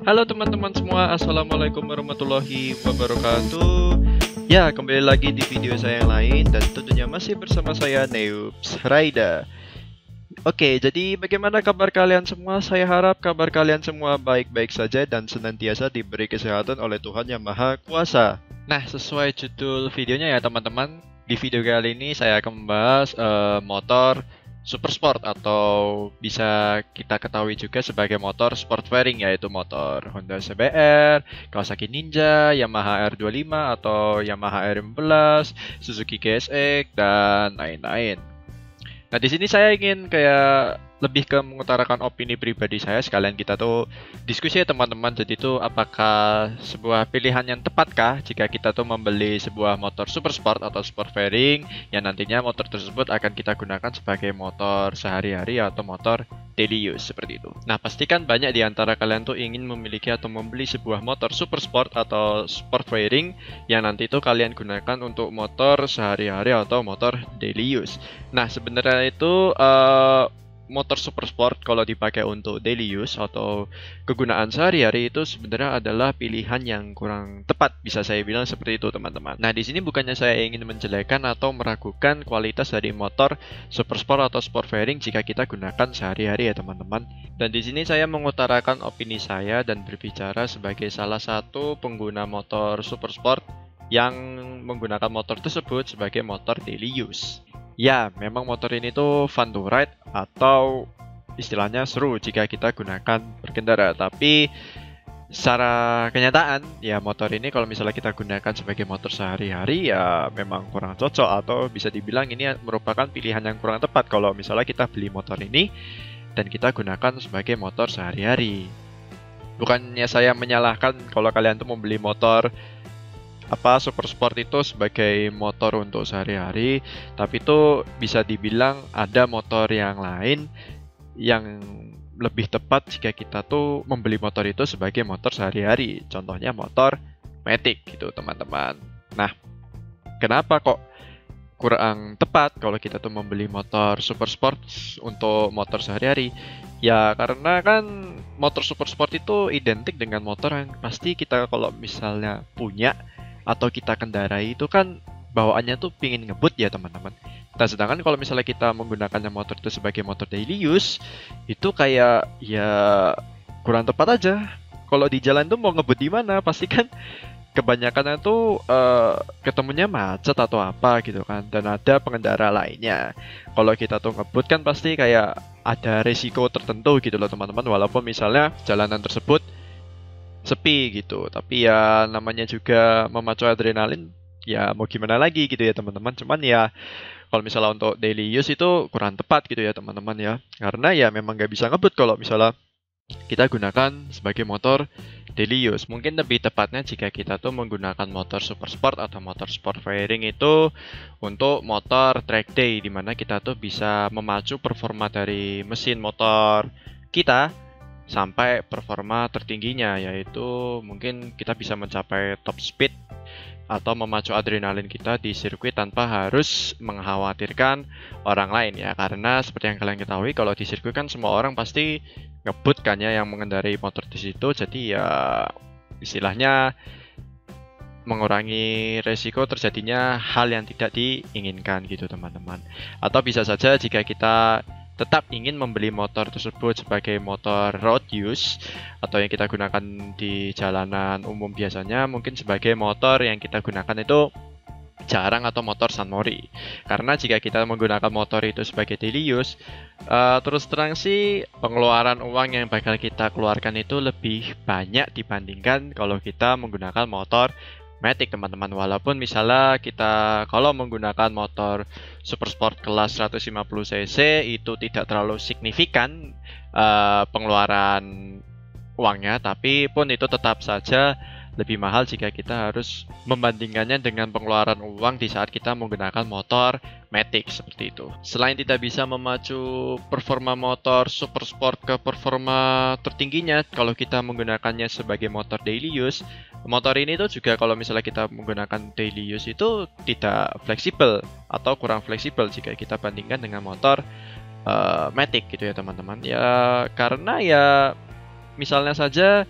Halo teman-teman semua, Assalamualaikum warahmatullahi wabarakatuh. Ya, kembali lagi di video saya yang lain dan tentunya masih bersama saya Neubs Raida. Oke, jadi bagaimana kabar kalian semua? Saya harap kabar kalian semua baik-baik saja dan senantiasa diberi kesehatan oleh Tuhan Yang Maha Kuasa. Nah, sesuai judul videonya ya teman-teman, di video kali ini saya akan membahas motor super sport atau bisa kita ketahui juga sebagai motor sport fairing, yaitu motor Honda CBR, Kawasaki Ninja, Yamaha R25 atau Yamaha R15, Suzuki GSX dan lain-lain. Nah, di sini saya ingin kayak lebih ke mengutarakan opini pribadi saya, sekalian kita tuh diskusi ya teman-teman. Jadi tuh apakah sebuah pilihan yang tepatkah jika kita tuh membeli sebuah motor super sport atau sport fairing yang nantinya motor tersebut akan kita gunakan sebagai motor sehari-hari atau motor daily use seperti itu. Nah, pastikan banyak di antara kalian tuh ingin memiliki atau membeli sebuah motor super sport atau sport fairing yang nanti tuh kalian gunakan untuk motor sehari-hari atau motor daily use. Nah, sebenarnya itu motor super sport kalau dipakai untuk daily use atau kegunaan sehari-hari itu sebenarnya adalah pilihan yang kurang tepat, bisa saya bilang seperti itu teman-teman. Nah, di sini bukannya saya ingin menjelekkan atau meragukan kualitas dari motor super sport atau sport fairing jika kita gunakan sehari-hari ya teman-teman. Dan di sini saya mengutarakan opini saya dan berbicara sebagai salah satu pengguna motor super sport yang menggunakan motor tersebut sebagai motor daily use. Ya, memang motor ini tuh fun to ride atau istilahnya seru jika kita gunakan berkendara. Tapi secara kenyataan, ya motor ini kalau misalnya kita gunakan sebagai motor sehari-hari ya memang kurang cocok atau bisa dibilang ini merupakan pilihan yang kurang tepat kalau misalnya kita beli motor ini dan kita gunakan sebagai motor sehari-hari. Bukannya saya menyalahkan kalau kalian tuh membeli motor super sport itu sebagai motor untuk sehari-hari, tapi itu bisa dibilang ada motor yang lain yang lebih tepat jika kita tuh membeli motor itu sebagai motor sehari-hari. Contohnya motor Matic gitu teman-teman. Nah, kenapa kok kurang tepat kalau kita tuh membeli motor super sport untuk motor sehari-hari? Ya karena kan motor super sport itu identik dengan motor yang pasti kita kalau misalnya punya atau kita kendarai itu kan bawaannya tuh pingin ngebut ya teman-teman. Nah, sedangkan kalau misalnya kita menggunakannya motor itu sebagai motor daily use, itu kayak ya kurang tepat aja. Kalau di jalan tuh mau ngebut di mana? Pasti kan kebanyakan tuh ketemunya macet atau apa gitu kan. Dan ada pengendara lainnya. Kalau kita tuh ngebut kan pasti kayak ada resiko tertentu gitu loh teman-teman. Walaupun misalnya jalanan tersebut sepi gitu, tapi ya namanya juga memacu adrenalin, ya mau gimana lagi gitu ya teman-teman. Cuman ya kalau misalnya untuk daily use itu kurang tepat gitu ya teman-teman ya, karena ya memang nggak bisa ngebut kalau misalnya kita gunakan sebagai motor daily use. Mungkin lebih tepatnya jika kita tuh menggunakan motor super sport atau motor sport fairing itu untuk motor track day, dimana kita tuh bisa memacu performa dari mesin motor kita sampai performa tertingginya, yaitu mungkin kita bisa mencapai top speed atau memacu adrenalin kita di sirkuit tanpa harus mengkhawatirkan orang lain ya. Karena seperti yang kalian ketahui, kalau di sirkuit kan semua orang pasti ngebut kan ya yang mengendarai motor di situ. Jadi ya istilahnya mengurangi resiko terjadinya hal yang tidak diinginkan gitu teman-teman. Atau bisa saja jika kita tetap ingin membeli motor tersebut sebagai motor road use atau yang kita gunakan di jalanan umum biasanya, mungkin sebagai motor yang kita gunakan itu jarang atau motor Sunmori. Karena jika kita menggunakan motor itu sebagai daily use, terus terang sih pengeluaran uang yang bakal kita keluarkan itu lebih banyak dibandingkan kalau kita menggunakan motor Matic teman-teman. Walaupun misalnya kita kalau menggunakan motor super sport kelas 150 cc itu tidak terlalu signifikan pengeluaran uangnya, tapi pun itu tetap saja lebih mahal jika kita harus membandingkannya dengan pengeluaran uang di saat kita menggunakan motor Matic seperti itu. Selain tidak bisa memacu performa motor super sport ke performa tertingginya kalau kita menggunakannya sebagai motor daily use, motor ini tuh juga kalau misalnya kita menggunakan daily use itu tidak fleksibel atau kurang fleksibel jika kita bandingkan dengan motor Matic gitu ya teman-teman. Ya karena ya misalnya saja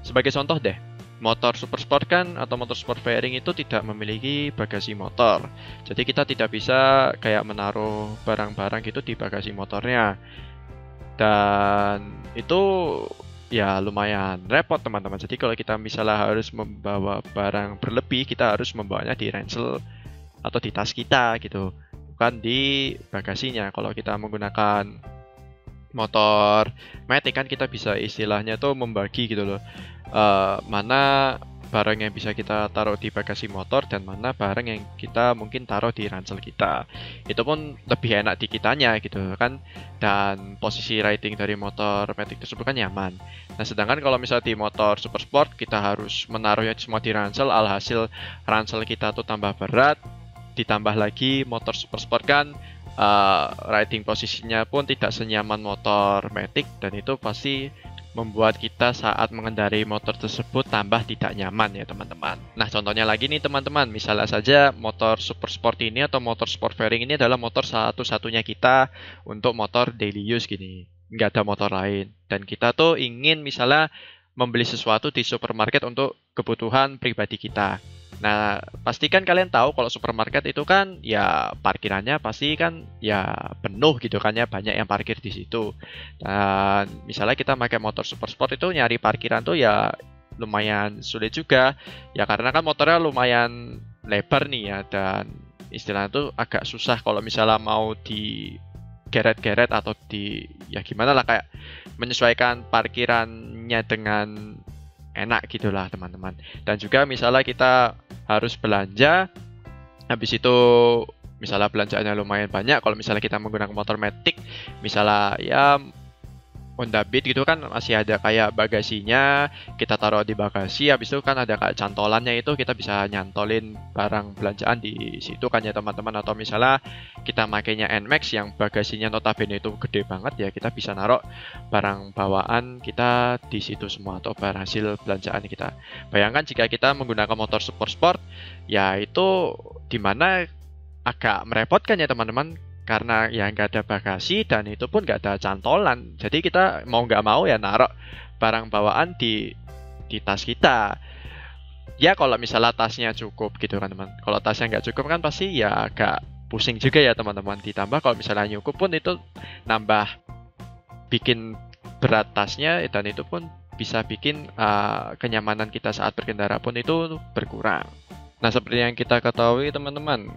Sebagai contoh deh, motor super sport kan atau motor sport fairing itu tidak memiliki bagasi motor. Jadi kita tidak bisa kayak menaruh barang-barang gitu di bagasi motornya. Dan itu ya lumayan repot teman-teman. Jadi kalau kita misalnya harus membawa barang berlebih, kita harus membawanya di ransel atau di tas kita gitu, bukan di bagasinya. Kalau kita menggunakan motor matic kan kita bisa istilahnya tuh membagi gitu loh, mana barang yang bisa kita taruh di bagasi motor dan mana barang yang kita mungkin taruh di ransel kita. Itu pun lebih enak di kitanya gitu kan, dan posisi riding dari motor matic tersebut kan nyaman. Nah sedangkan kalau misalnya di motor super sport kita harus menaruhnya semua di ransel, alhasil ransel kita tuh tambah berat, ditambah lagi motor super sport kan riding posisinya pun tidak senyaman motor matic, dan itu pasti membuat kita saat mengendarai motor tersebut tambah tidak nyaman ya teman-teman. Nah contohnya lagi nih teman-teman, misalnya saja motor super sport ini atau motor sport fairing ini adalah motor satu-satunya kita untuk motor daily use gini, nggak ada motor lain, dan kita tuh ingin misalnya membeli sesuatu di supermarket untuk kebutuhan pribadi kita. Nah, pastikan kalian tahu kalau supermarket itu kan ya parkirannya pasti kan ya penuh gitu kan ya, banyak yang parkir di situ. Dan misalnya kita pakai motor super sport itu nyari parkiran tuh ya lumayan sulit juga. Ya karena kan motornya lumayan lebar nih ya, dan istilahnya tuh agak susah kalau misalnya mau di geret-geret atau di ya gimana lah, kayak menyesuaikan parkirannya dengan enak gitulah teman-teman. Dan juga misalnya kita harus belanja, habis itu misalnya belanjaannya lumayan banyak, kalau misalnya kita menggunakan motor matic, misalnya ya Honda Beat gitu kan masih ada kayak bagasinya, kita taruh di bagasi, habis itu kan ada kayak cantolannya, itu kita bisa nyantolin barang belanjaan di situ kan ya teman-teman. Atau misalnya kita makainya NMAX yang bagasinya notabene itu gede banget ya, kita bisa naruh barang bawaan kita di situ semua atau barang hasil belanjaan kita. Bayangkan jika kita menggunakan motor super sport, ya itu dimana agak merepotkan ya teman-teman, karena ya nggak ada bagasi dan itu pun nggak ada cantolan. Jadi kita mau nggak mau ya naruh barang bawaan di tas kita. Ya kalau misalnya tasnya cukup gitu kan teman. Kalau tasnya nggak cukup kan pasti ya agak pusing juga ya teman-teman. Ditambah kalau misalnya cukup pun itu nambah bikin berat tasnya, dan itu pun bisa bikin kenyamanan kita saat berkendara pun itu berkurang. Nah, seperti yang kita ketahui teman-teman,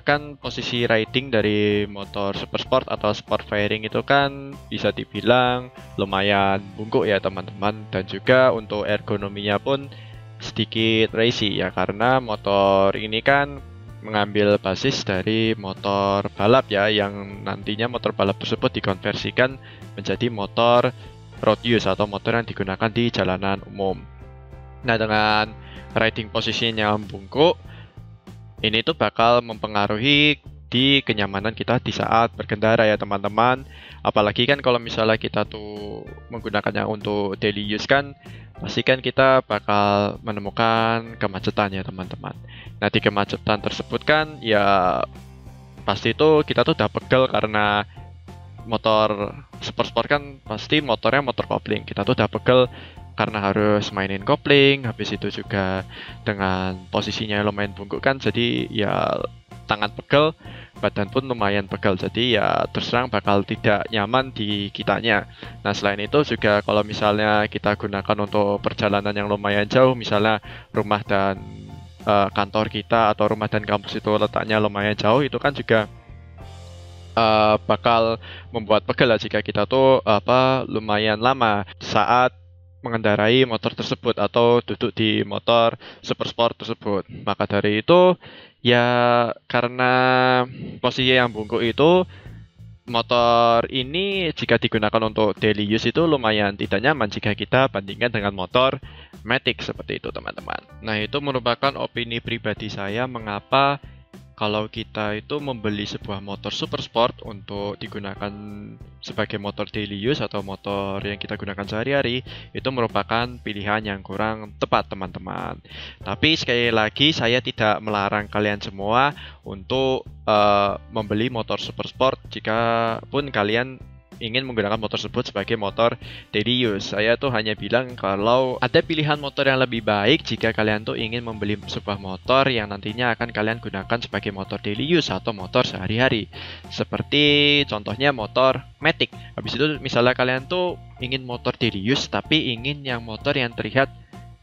kan posisi riding dari motor super sport atau sport fairing itu kan bisa dibilang lumayan bungkuk ya teman-teman, dan juga untuk ergonominya pun sedikit racy ya, karena motor ini kan mengambil basis dari motor balap ya, yang nantinya motor balap tersebut dikonversikan menjadi motor road use atau motor yang digunakan di jalanan umum. Nah, dengan riding posisinya bungkuk, ini tuh bakal mempengaruhi di kenyamanan kita di saat berkendara ya teman-teman. Apalagi kan kalau misalnya kita tuh menggunakannya untuk daily use kan, pasti kan kita bakal menemukan kemacetan ya teman-teman. Nah di kemacetan tersebut kan ya pasti itu kita tuh udah pegel, karena motor super sport kan pasti motornya motor kopling. Kita tuh udah pegel karena harus mainin kopling, habis itu juga dengan posisinya lumayan bungkuk kan, jadi ya tangan pegel, badan pun lumayan pegel, jadi ya terus terang bakal tidak nyaman di kitanya. Nah selain itu juga kalau misalnya kita gunakan untuk perjalanan yang lumayan jauh, misalnya rumah dan kantor kita atau rumah dan kampus itu letaknya lumayan jauh, itu kan juga bakal membuat pegel lah jika kita tuh lumayan lama saat mengendarai motor tersebut atau duduk di motor super sport tersebut. Maka dari itu ya karena posisi yang bungkuk itu, motor ini jika digunakan untuk daily use itu lumayan tidak nyaman jika kita bandingkan dengan motor matic seperti itu teman-teman. Nah itu merupakan opini pribadi saya mengapa kalau kita itu membeli sebuah motor super sport untuk digunakan sebagai motor daily use atau motor yang kita gunakan sehari-hari, itu merupakan pilihan yang kurang tepat teman-teman. Tapi sekali lagi saya tidak melarang kalian semua untuk membeli motor super sport jika pun kalian ingin menggunakan motor tersebut sebagai motor daily use. Saya tuh hanya bilang kalau ada pilihan motor yang lebih baik jika kalian tuh ingin membeli sebuah motor yang nantinya akan kalian gunakan sebagai motor daily use atau motor sehari-hari. Seperti contohnya motor Matic. Habis itu misalnya kalian tuh ingin motor daily use tapi ingin yang motor yang terlihat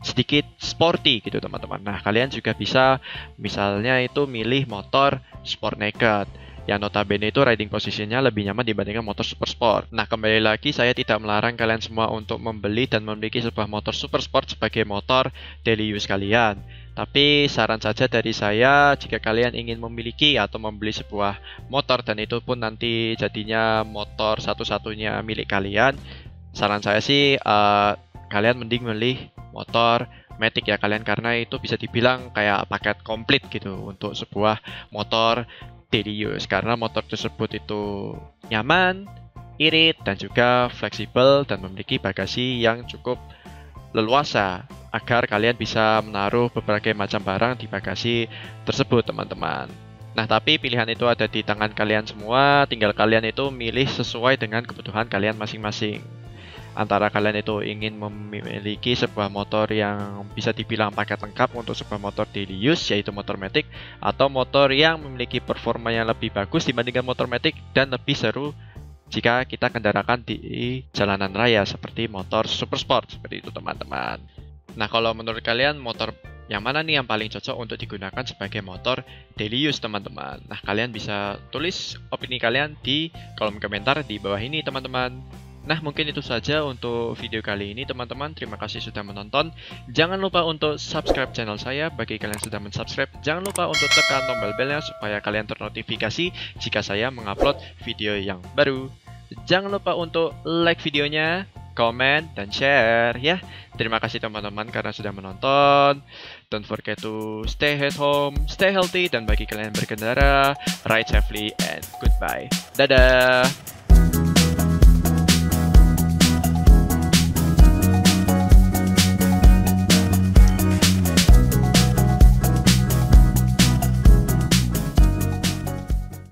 sedikit sporty gitu teman-teman. Nah, kalian juga bisa misalnya itu milih motor Sport Naked yang notabene itu riding posisinya lebih nyaman dibandingkan motor super sport. Nah, kembali lagi saya tidak melarang kalian semua untuk membeli dan memiliki sebuah motor super sport sebagai motor daily use kalian. Tapi saran saja dari saya, jika kalian ingin memiliki atau membeli sebuah motor dan itu pun nanti jadinya motor satu-satunya milik kalian, saran saya sih kalian mending milih motor Matic ya kalian, karena itu bisa dibilang kayak paket komplit gitu untuk sebuah motor daily use, karena motor tersebut itu nyaman, irit, dan juga fleksibel dan memiliki bagasi yang cukup leluasa agar kalian bisa menaruh berbagai macam barang di bagasi tersebut teman-teman. Nah, tapi pilihan itu ada di tangan kalian semua, tinggal kalian itu milih sesuai dengan kebutuhan kalian masing-masing. Antara kalian itu ingin memiliki sebuah motor yang bisa dibilang paket lengkap untuk sebuah motor daily use, yaitu motor Matic, atau motor yang memiliki performa yang lebih bagus dibandingkan motor Matic dan lebih seru jika kita kendarakan di jalanan raya seperti motor super sport, seperti itu teman-teman. Nah, kalau menurut kalian motor yang mana nih yang paling cocok untuk digunakan sebagai motor daily use teman-teman? Nah, kalian bisa tulis opini kalian di kolom komentar di bawah ini teman-teman. Nah, mungkin itu saja untuk video kali ini teman-teman. Terima kasih sudah menonton. Jangan lupa untuk subscribe channel saya. Bagi kalian yang sudah mensubscribe, jangan lupa untuk tekan tombol belnya supaya kalian ternotifikasi jika saya mengupload video yang baru. Jangan lupa untuk like videonya, komen, dan share ya. Terima kasih teman-teman karena sudah menonton. Don't forget to stay at home, stay healthy, dan bagi kalian yang berkendara, ride safely and goodbye. Dadah!